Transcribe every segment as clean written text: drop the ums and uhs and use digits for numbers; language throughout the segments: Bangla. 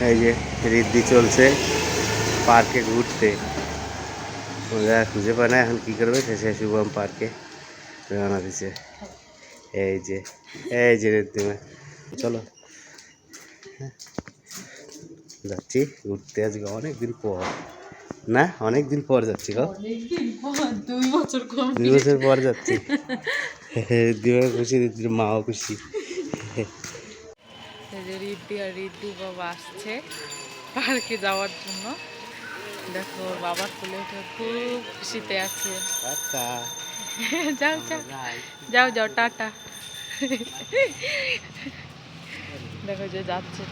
এই যে রিদ্ধি চলছে পার্কে ঘুরতে, ওরা খুঁজে পায় না এখন কী করবে, শেষে শুভম পার্কে রওনা দিছে। এই যে রিদ্ধিমা, চলো যাচ্ছি ঘুরতে আজকে অনেক দিন পর, না অনেক দিন পর যাচ্ছি গো, 2 বছর পর যাচ্ছি। রিদ্ধিমা খুশি, রিদ্ধির মাও খুশি। রিদ্ধি আর রিদ্ধি বাবা আসছে পার্কে যাওয়ার জন্য। দেখো ওর বাবার কোলে উঠে খুব খুশিতে আছে। যাও যাও যাও যাও টাটা। দেখো যে যাচ্ছে।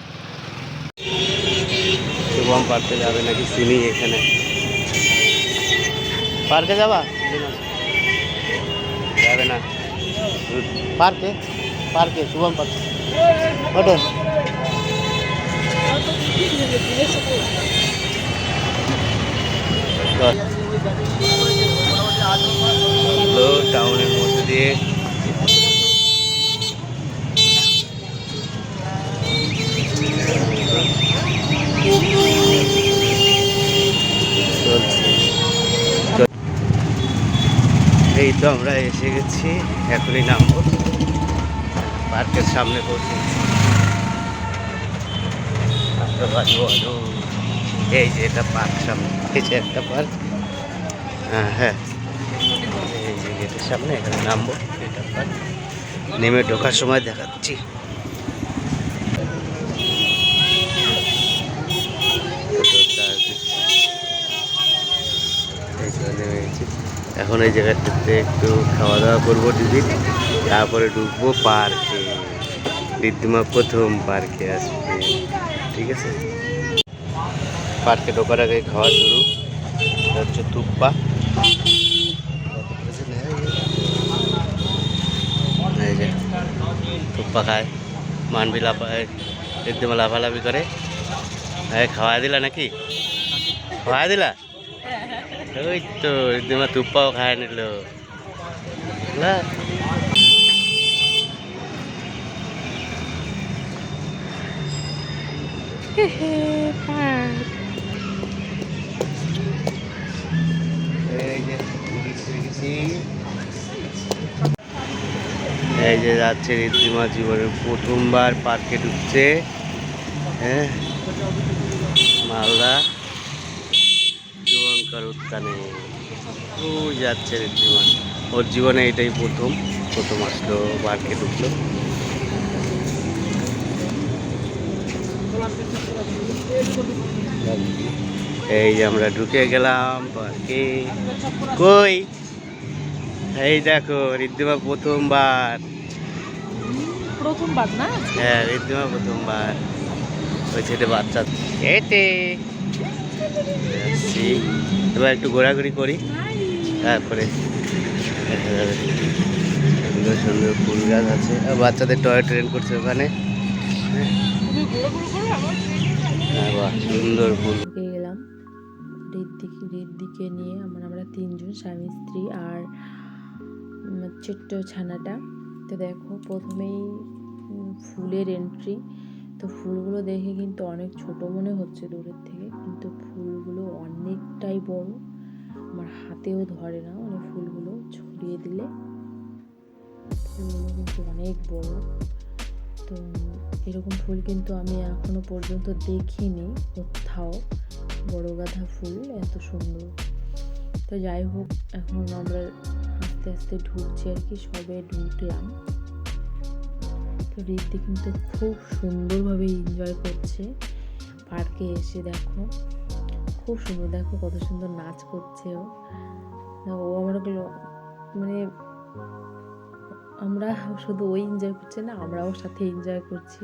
শুভম পার্কে যাবে নাকি শুনি, এখানে পার্কে যাবা, যাবে না পার্কে, পার্কে শুভম পার্কে ওঠো। টাউনের মধ্যে দিয়ে এই তো আমরা এসে গেছি, এখনই নামবো, পার্কের সামনে পৌঁছেছি। এই যে এটা পার্ক, সামনে এই যে একটা পার্ক, হ্যাঁ এই যে গেটের সামনে, এখানে নামবো, এটা পার্ক। নেমে ঢোকার সময় দেখাচ্ছি। এখন এই জায়গাটাতে একটু খাওয়া দাওয়া করবো টিকিট, তারপরে ঢুকবো পার্কে। রিদ্ধিমা প্রথম পার্কে আসবে, ঠিক আছে। পার্কে ঢোকার আগে খাওয়া শুরু, এটা হচ্ছে থুপ্পা। এই যে থুপ্পা খায়, মানবি লাফায়, রিদ্ধিমা লাফালাফি করে। খাওয়া দিলা নাকি, খাওয়া দিলা? ওই তো রিদ্ধিমা থুপ্পাও খায় নিল। এই যে যাচ্ছে রিদ্ধিমা, জীবনের প্রথমবার পার্কে ঢুকছে। হ্যাঁ, মালদা শুভঙ্কর উদ্যানে ওই যাচ্ছে রিদ্ধিমা, ওর জীবনে এটাই প্রথম আসলো পার্কে ঢুকলো। এই যে আমরা ঢুকে গেলাম পার্কে। কই এই দেখো রিদ্ধিমা প্রথমবার না? হ্যাঁ রিদ্ধিমা প্রথমবার। ওই ছেলে বাচ্চা হেঁটে যাচ্ছি, এবার একটু ঘোরাঘুরি করি, তারপরে দেখা যাবে। সুন্দর সুন্দর ফুল গাছ আছে, আর বাচ্চাদের টয় ট্রেন করছে ওখানে। হ্যাঁ বাহ, সুন্দর ফুল। গেলাম রিদ্দিকে নিয়ে, আমরা 3জন, স্বামী স্ত্রী আর ছোট্ট ছানাটা। তো দেখো প্রথমেই ফুলের এন্ট্রি। তো ফুলগুলো দেখে কিন্তু অনেক ছোট মনে হচ্ছে দূরের থেকে, কিন্তু ফুলগুলো অনেকটাই বড়, আমার হাতেও ধরে না, মানে ফুলগুলো ছড়িয়ে দিলে ফুলগুলো কিন্তু অনেক বড়। তো এরকম ফুল কিন্তু আমি এখনো পর্যন্ত দেখিনি কোথাও, বড় গাঁদা ফুল এত সুন্দর। তো যাই হোক, এখন আমরা আস্তে আস্তে ঢুকছি আর কি, সবে ঢুকলাম। তো রিদ্ধি কিন্তু খুব সুন্দরভাবে এনজয় করছে পার্কে এসে। দেখো খুব সুন্দর, দেখো কত সুন্দর নাচ করছে ও। আমরা মানে আমরা শুধু ওই এনজয় করছে না, আমরাও সাথে এনজয় করছি।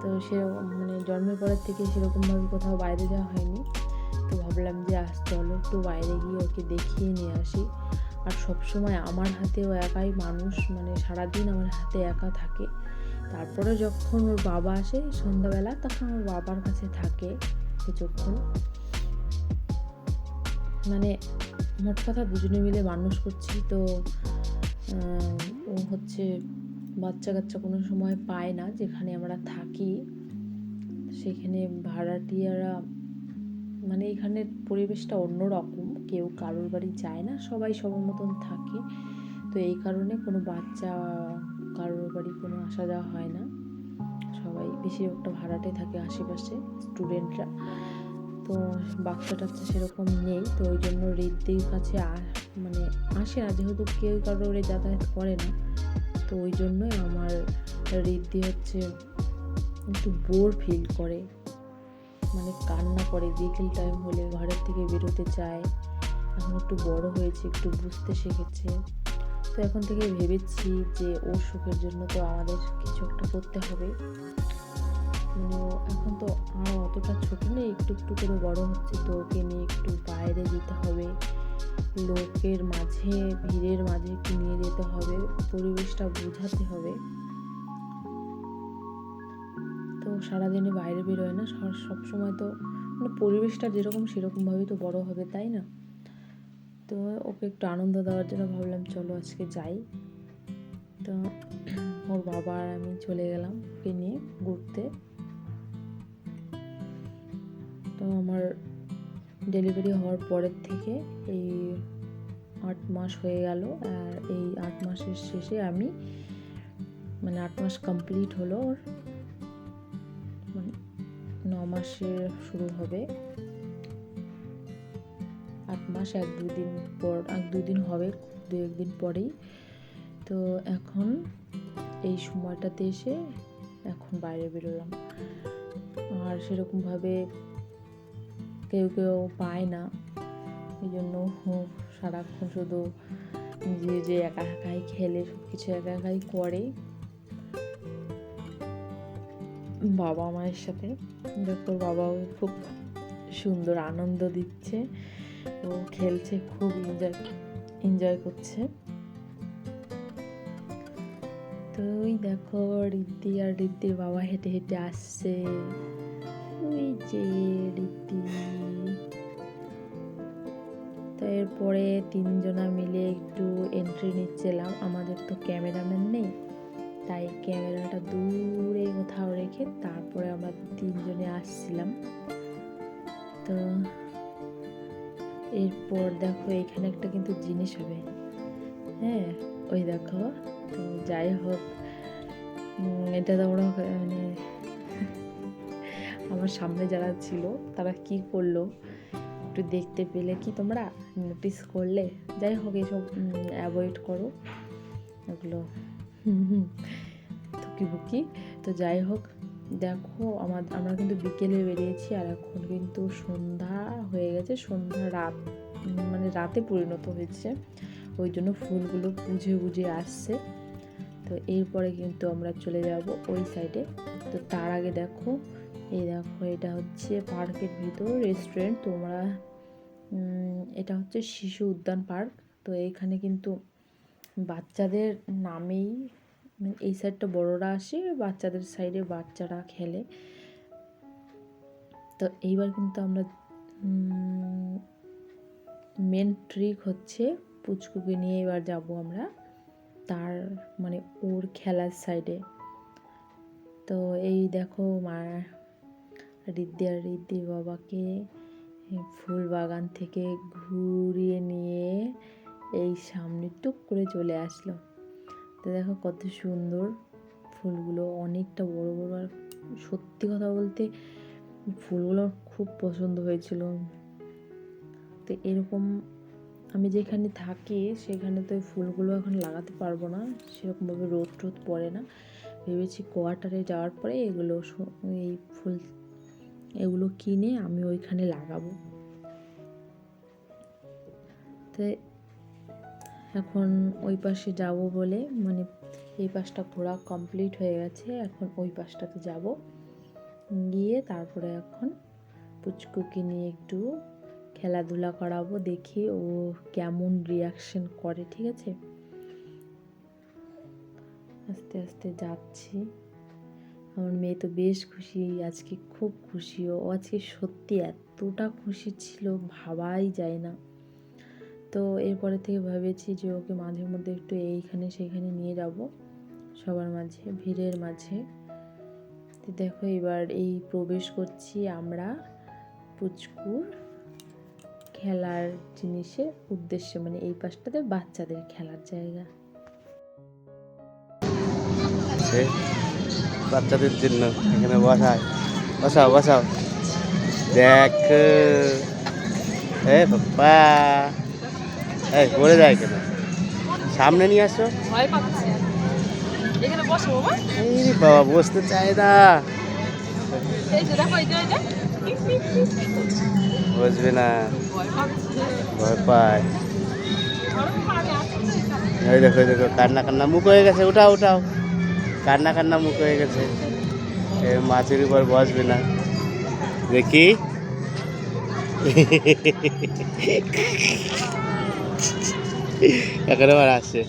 তো সেরকম মানে জন্মের পরের থেকে সেরকমভাবে কোথাও বাইরে যাওয়া হয়নি, তো ভাবলাম যে চলো একটু বাইরে গিয়ে ওকে দেখিয়ে নিয়ে আসি। আর সবসময় আমার হাতেও একাই মানুষ, মানে সারাদিন আমার হাতে একা থাকে। তারপরে যখন ওর বাবা আসে সন্ধ্যাবেলা, তখন ওর বাবার কাছে থাকে কিছুক্ষণ। মানে মোট কথা দুজনে মিলে মানুষ করছি। তো ও হচ্ছে বাচ্চা কাচ্চা কোনো সময় পায় না যেখানে আমরা থাকি, সেখানে ভাড়াটিয়ারা মানে এখানের পরিবেশটা অন্যরকম, কেউ কারোর বাড়ি যায় না, সবাই সবার মতন থাকে। তো এই কারণে কোনো বাচ্চা কারোর বাড়ি কোনো আসা যাওয়া হয় না, সবাই বেশিরভাগটা ভাড়াটে থাকে আশেপাশে স্টুডেন্টরা। তো বাচ্চা টাচ্চা সেরকম নেই, তো ওই জন্য ঋদ্ধির কাছে মানে আসে না, যেহেতু কেউ কারোর যাতায়াত করে না। তো ওই জন্যই আমার ঋদ্ধি হচ্ছে একটু বোর ফিল করে, মানে কান্না করে বিকেল টাইম হলে, ঘরের থেকে বেরোতে চায়। এখন একটু বড় হয়েছে, একটু বুঝতে শিখেছে। তো এখন থেকে ভেবেছি যে ওর সুখের জন্য তো আমাদের কিছু একটা করতে হবে। মানে ও এখন তো আর অতটা ছোট নেই, একটু একটু করে বড় হচ্ছে, তো ওকে নিয়ে একটু বাইরে যেতে হবে, লোকের মাঝে, ভিড়ের মাঝে একটু নিয়ে যেতে হবে, পরিবেশটা বোঝাতে হবে। তো সারাদিনে বাইরে বেরোয় না, সব সময় তো মানে পরিবেশটা যেরকম সেরকমভাবেই তো বড় হবে, তাই না? তো ওকে একটু আনন্দ দেওয়ার জন্য ভাবলাম চলো আজকে যাই। তো ওর বাবা আর আমি চলে গেলাম ওকে নিয়ে ঘুরতে। তো আমার ডেলিভারি হওয়ার পরের থেকে এই 8 মাস হয়ে গেল, আর এই 8 মাসের শেষে আমি মানে 8 মাস কমপ্লিট হলো ওর, মানে 9 মাসে শুরু হবে। 8 মাস 1-2 দিন পর, 1-2 দিন হবে, 2-1 দিন পরেই। তো এখন এই সময়টাতে এসে এখন বাইরে বেরোলাম, আর সেরকমভাবে কেউ কেউ পায় না, এই জন্য সারাক্ষণ শুধু যে একা একাই খেলে, সব কিছু একা একাই করে বাবা মায়ের সাথে। দেখো বাবাও খুব সুন্দর আনন্দ দিচ্ছে, ও খেলছে, খুব এনজয় করছে। তো ওই দেখো ঋদ্ধি আর ঋদ্ধির বাবা হেঁটে হেঁটে আসছে, ওই যে ঋদ্ধি। তো এরপরে 3জনা মিলে একটু এন্ট্রি নিচ্ছিলাম, আমাদের তো ক্যামেরাম্যান নেই, তাই ক্যামেরাটা দূরে কোথাও রেখে তারপরে আমরা 3জনে আসছিলাম। তো এরপর দেখো এখানে একটা কিন্তু জিনিস হবে, হ্যাঁ ওই দেখো। তো যাই হোক, এটা তোমরা মানে আমার সামনে যারা ছিল তারা কি করলো একটু দেখতে পেলে কি তোমরা, নোটিস করলে? যাই হোক এসব অ্যাভয়েড করো এগুলো, থুকিবুকি। তো যাই হোক দেখো আমরা কিন্তু বিকেলে বেরিয়েছি, আর এখন কিন্তু সন্ধ্যা হয়ে গেছে, রাত মানে রাতে পরিণত হয়েছে, ওই জন্য ফুলগুলো বুঝে বুঝে আসছে। তো এরপরে কিন্তু আমরা চলে যাব ওই সাইডে। তো তার আগে দেখো, এই দেখো এটা হচ্ছে পার্কের ভিতর রেস্টুরেন্ট। তোমরা এটা হচ্ছে শিশু উদ্যান পার্ক। তো এইখানে কিন্তু বাচ্চাদের নামেই, এই সাইডটা বড়রা আসে, বাচ্চাদের সাইডে বাচ্চারা খেলে। তো এইবার কিন্তু আমরা মেন ট্রিক হচ্ছে পুচকুকে নিয়ে এবার যাব আমরা তার মানে ওর খেলার সাইডে। তো এই দেখো ঋদ্ধি আর ঋদ্ধির বাবাকে ফুল বাগান থেকে ঘুরিয়ে নিয়ে এই সামনে টুক করে চলে আসলো। তো দেখো কত সুন্দর ফুলগুলো, অনেকটা বড় বড়, আর সত্যি কথা বলতে ফুলগুলো খুব পছন্দ হয়েছিল। তো এরকম আমি যেখানে থাকি সেখানে তো ফুলগুলো এখন লাগাতে পারবো না, সেরকমভাবে রোদ টোদ পড়ে না। ভেবেছি কোয়ার্টারে যাওয়ার পরে এই ফুল এগুলো কিনে আমি ওইখানে লাগাবো। তো এখন ওই পাশে যাব বলে, মানে এই পাশটা ঘোরা কমপ্লিট হয়ে গেছে, এখন ওই পাশটাতে যাব, গিয়ে তারপরে এখন পুচকুকে নিয়ে একটু খেলাধুলা করাবো, দেখি ও কেমন রিয়াকশন করে। ঠিক আছে, আস্তে আস্তে যাচ্ছি। আমার মেয়ে তো বেশ খুশি আজকে, খুব খুশি ও আজকে, সত্যি এতটা খুশি ছিল ভাবাই যায় না। তো এরপরে থেকে ভেবেছি যে ওকে মাঝে মধ্যে একটু এইখানে সেইখানে নিয়ে যাব, সবার মাঝে, ভিড়ের মাঝে। তো দেখো এবার এই প্রবেশ করছি আমরা পুচকুর খেলার জিনিসের উদ্দেশ্যে, মানে এই পাশটাতে বাচ্চাদের খেলার জায়গা। বাচ্চাদের জন্য এখানে বসায়, বসাও বসাও। দেখ এ বাবা, এই পড়ে যায় কেন? সামনে নিয়ে আসো। এই বাবা বসতে চায় না, বসবে না, ভয় পায়। এই দেখো এই দেখো, কান্না কান্না মুখ হয়ে গেছে, উঠাও উঠাও, কান্না কান্না মুখ হয়ে গেছে। মাছের উপর বসবে না, দেখি। এখন আবার আসছে।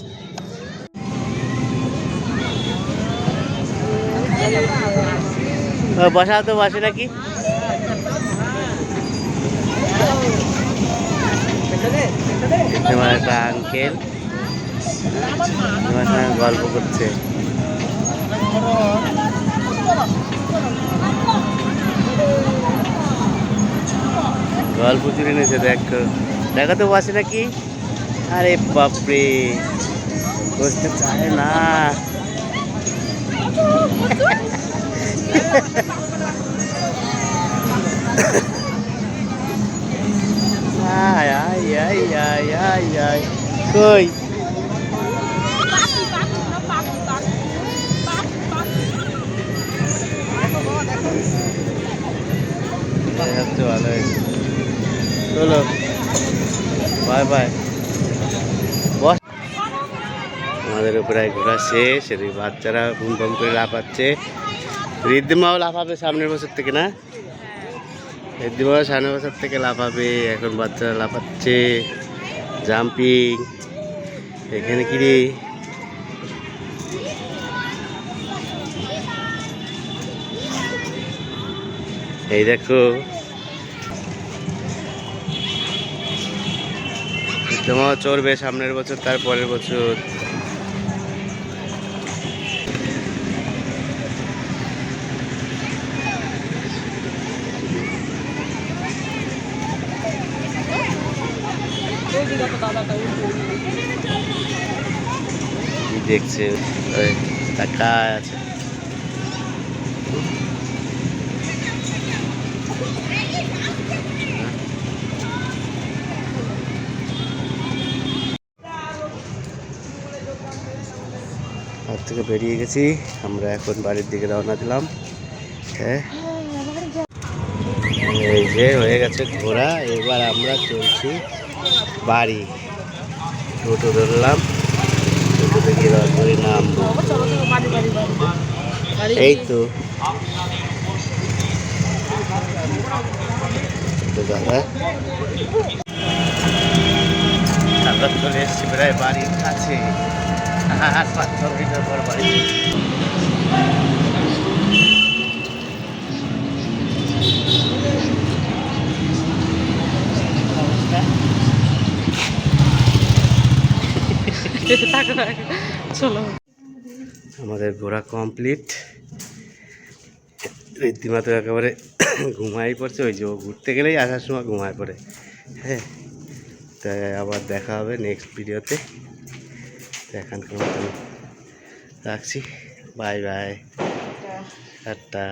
বসাও তো, বসে নাকি? তোমার একটা আঙ্কেল তোমার সঙ্গে গল্প করছে। গল্প জুড়ে নিয়েছে, দেখো দেখো তো বসে নাকি? আরে বাপরে, বসতে চায় না। আয় আয় আয় আয় আয় আয়, কই সবচেয়ে ভালো হয়েছে। চলো বাই বাই। বস, আমাদের উপরে ঘোরা শেষ। এদিকে বাচ্চারা বুম বাম করে লাফাচ্ছে। ঋদ্ধিমাও লাফাবে সামনের বছর থেকে, না? ঋদ্ধিমাও সামনের বছর থেকে লাফাবে। এখন বাচ্চারা লাফাচ্ছে, জাম্পিং। এখানে কি রে? এই দেখো, ঋদ্ধিমাও চড়বে সামনের বছর, তার পরের বছর। কি দেখছে? তাকায় আছে। ঘর থেকে বেরিয়ে গেছি আমরা, এখন বাড়ির দিকে রওনা দিলাম। হ্যাঁ, এই যে হয়ে গেছে ঘোরা, এবার আমরা চলছি বাড়ি। টোটো ধরলাম, টোটো থেকে করে নামবো। এই তো দাদা, আমরা চলে এসেছি প্রায় বাড়ির কাছে। আর 5-6 মিটার পর বাড়ি। আমাদের ঘোরা কমপ্লিট। ঋদ্ধিমা তো একেবারে ঘুমাই পড়ছে, ওই যে ও ঘুরতে গেলেই আসার সময় ঘুমায় পড়ে। হ্যাঁ, তাই আবার দেখা হবে নেক্সট ভিডিওতে। এখানকার মতন রাখছি, বাই বাই, টাটা।